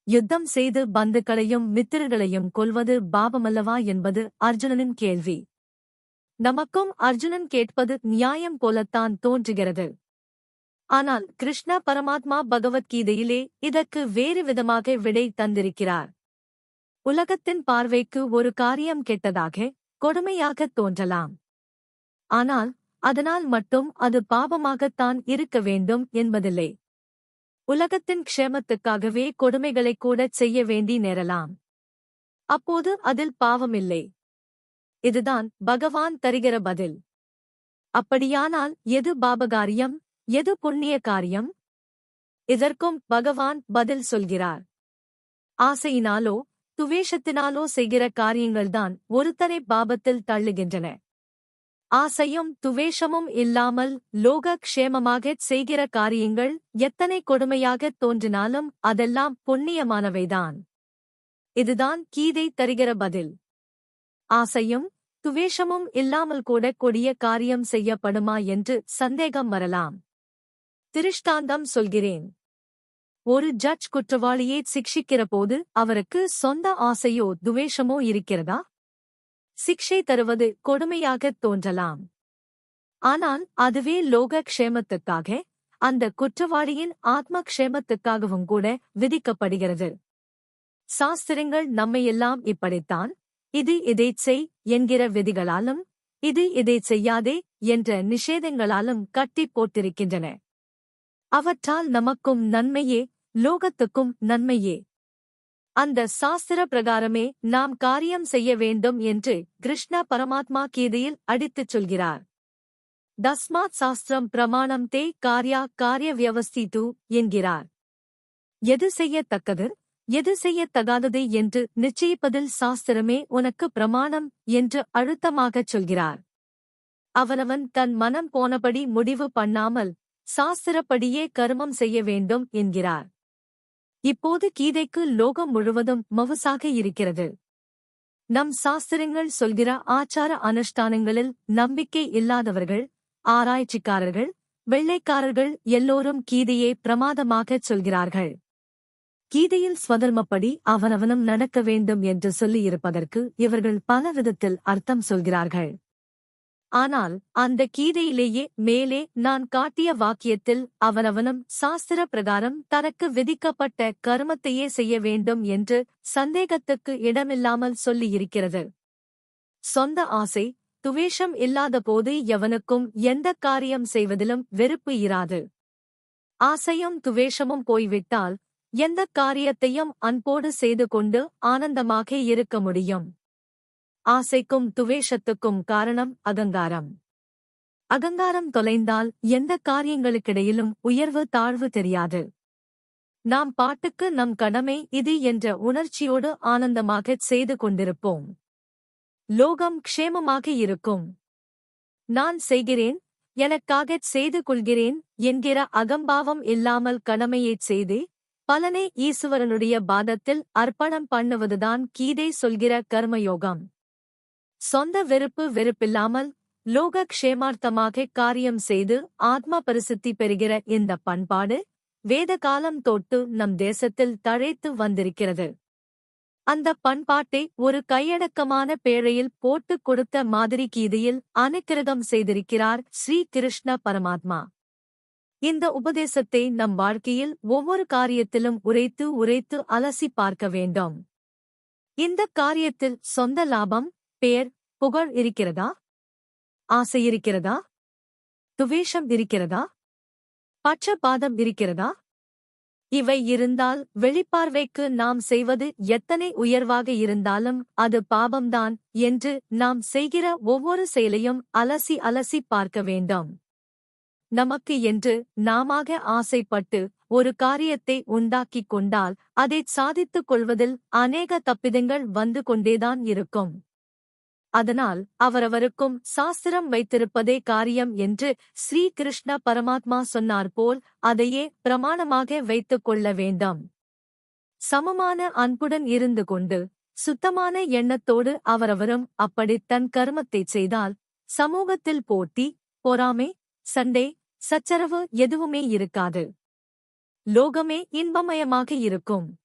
யுத்தம் செய்து பந்துக்களையும் மித்திரர்களையும் கொல்வது பாபமல்லவா என்பது அர்ஜுனனின் கேள்வி. நமக்கும் அர்ஜுனன் கேட்பது நியாயம் போலத்தான் தோன்றுகிறது. ஆனால் கிருஷ்ண பரமாத்மா பகவத்கீதையிலே இதற்கு வேறு விதமாக விடை தந்திருக்கிறார். உலகத்தின் பார்வைக்கு ஒரு காரியம் கெட்டதாக, கொடுமையாகத் தோன்றலாம். ஆனால் அதனால் மட்டும் அது பாபமாகத்தான் இருக்க வேண்டும் என்பதில்லை. உலகத்தின் க்ஷேமத்துக்காகவே கொடுமைகளைக் கூடச் செய்ய வேண்டி நேரலாம். அப்போது அதில் பாவமில்லை. இதுதான் பகவான் தருகிற பதில். அப்படியானால் எது பாபகாரியம், எது புண்ணிய காரியம்? இதற்கும் பகவான் பதில் சொல்கிறார். ஆசையினாலோ துவேஷத்தினாலோ செய்கிற காரியங்கள்தான் ஒருத்தரை பாபத்தில் தள்ளுகின்றன. ஆசையும் துவேஷமும் இல்லாமல் லோக க்ஷேமமாகச் செய்கிற காரியங்கள் எத்தனை கொடுமையாகத் தோன்றினாலும் அதெல்லாம் புண்ணியமானவைதான். இதுதான் கீதை தருகிற பதில். ஆசையும் துவேஷமும் இல்லாமல் கூட கொடிய காரியம் செய்யப்படுமா என்று சந்தேகம் வரலாம். திருஷ்டாந்தம் சொல்கிறேன். ஒரு ஜட்ஜ் குற்றவாளியை சிக்ஷிக்கிறபோது அவருக்கு சொந்த ஆசையோ துவேஷமோ இருக்கிறதா? சிக்ஷை தருவது கொடுமையாகத் தோன்றலாம். ஆனால் அதுவே லோக க்ஷேமத்துக்காக, அந்த குற்றவாளியின் ஆத்ம க்ஷேமத்துக்காகவும் கூட விதிக்கப்படுகிறது. சாஸ்திரங்கள் நம்மையெல்லாம் இப்படித்தான், இது இதைச் செய் என்கிற விதிகளாலும், இது இதைச் செய்யாதே என்ற நிஷேதங்களாலும் கட்டிப் போட்டிருக்கின்றன. அவற்றால் நமக்கும் நன்மையே, லோகத்துக்கும் நன்மையே. அந்த சாஸ்திர பிரகாரமே நாம் காரியம் செய்ய வேண்டும் என்று கிருஷ்ண பரமாத்மா கீதையில் அடித்துச் சொல்கிறார். தஸ்மாத் சாஸ்திரம் பிரமாணம் தே கார்யா காரிய வியவஸ்திது என்கிறார். எது செய்யத்தக்கது, எது செய்யத்தகாதது என்று நிச்சயிப்பதில் சாஸ்திரமே உனக்கு பிரமாணம் என்று அழுத்தமாகச் சொல்கிறார். அவனவன் தன் மனம் போனபடி முடிவு பண்ணாமல் சாஸ்திரப்படியே கர்மம் செய்ய வேண்டும் என்கிறார். இப்போது கீதைக்கு லோகம் முழுவதும் மவுசாக இருக்கிறது. நம் சாஸ்திரங்கள் சொல்கிற ஆச்சார அனுஷ்டானங்களில் நம்பிக்கை இல்லாதவர்கள், ஆராய்ச்சிக்காரர்கள், வெள்ளைக்காரர்கள் எல்லோரும் கீதையை பிரமாதமாகச் சொல்கிறார்கள். கீதையில் ஸ்வதர்மப்படி அவனவனும் நடக்க வேண்டும் என்று சொல்லியிருப்பதற்கு இவர்கள் பல விதத்தில் அர்த்தம் சொல்கிறார்கள். ஆனால் அந்த கீதையிலேயே மேலே நான் காட்டிய வாக்கியத்தில் அவனவனும் சாஸ்திர பிரகாரம் தனக்கு விதிக்கப்பட்ட கர்மத்தையே செய்ய வேண்டும் என்று சந்தேகத்துக்கு இடமில்லாமல் சொல்லியிருக்கிறது. சொந்த ஆசை, துவேஷம் இல்லாதபோது எவனுக்கும் எந்த காரியம் செய்வதிலும் வெறுப்பு இராது. ஆசையும் துவேஷமும் போய்விட்டால் எந்தக் காரியத்தையும் அன்போடு செய்து கொண்டு ஆனந்தமாக இருக்க முடியும். ஆசைக்கும் துவேஷத்துக்கும் காரணம் அகங்காரம். அகங்காரம் தொலைந்தால் எந்த காரியங்களுக்கிடையிலும் உயர்வு தாழ்வு தெரியாது. நாம் பாட்டுக்கு நம் கடமை இது என்ற உணர்ச்சியோடு ஆனந்தமாகச் செய்து கொண்டிருப்போம். லோகம் க்ஷேமமாக இருக்கும். நான் செய்கிறேன், எனக்காகச் செய்து கொள்கிறேன் என்கிற அகம்பாவம் இல்லாமல் கடமையைச் செய்து பலனை ஈசுவரனுடைய பாதத்தில் அர்ப்பணம் பண்ணுவதுதான் கீதை சொல்கிற கர்மயோகம். சொந்த வெறுப்பில்லாமல் லோக க்ஷேமார்த்தமாக காரியம் செய்து ஆத்ம பரிசுத்தி பெறுகிற இந்த பண்பாடு வேத காலம் தொட்டு நம் தேசத்தில் தழைத்து வந்திருக்கிறது. அந்த பண்பாட்டை ஒரு கையடக்கமான பேழையில் போட்டுக் கொடுத்த மாதிரி கீதையில் அனுக்கிரகம் செய்திருக்கிறார் ஸ்ரீ கிருஷ்ண பரமாத்மா. இந்த உபதேசத்தை நம் வாழ்க்கையில் ஒவ்வொரு காரியத்திலும் உரைத்து உரைத்து அலசி பார்க்க வேண்டும். இந்த காரியத்தில் சொந்த லாபம், பேர், புகழ் இருக்கிறதா? ஆசை இருக்கிறதா? துவேஷம் இருக்கிறதா? பட்சபாதம் இருக்கிறதா? இவை இருந்தால் வெளிப்பார்வைக்கு நாம் செய்வது எத்தனை உயர்வாக இருந்தாலும் அது பாபம்தான் என்று நாம் செய்கிற ஒவ்வொரு செயலையும் அலசி அலசி பார்க்க வேண்டும். நமக்கு என்று நாமாக ஆசைப்பட்டு ஒரு காரியத்தை உண்டாக்கிக் கொண்டால் அதைச் சாதித்துக் கொள்வதில் அநேக தப்பிதங்கள் வந்து கொண்டேதான் இருக்கும். அதனால் அவரவருக்கும் சாஸ்திரம் வைத்திருப்பதே காரியம் என்று ஸ்ரீ கிருஷ்ண பரமாத்மா சொன்னார் போல் அதையே பிரமாணமாக வைத்துக் கொள்ள வேண்டும். சமமான அன்புடன் இருந்து கொண்டு சுத்தமான எண்ணத்தோடு அவரவரும் அப்படி தன் கர்மத்தைச் செய்தால் சமூகத்தில் போட்டி, பொறாமை, சண்டை, சச்சரவு எதுவுமே இருக்காது. லோகமே இன்பமயமாக இருக்கும்.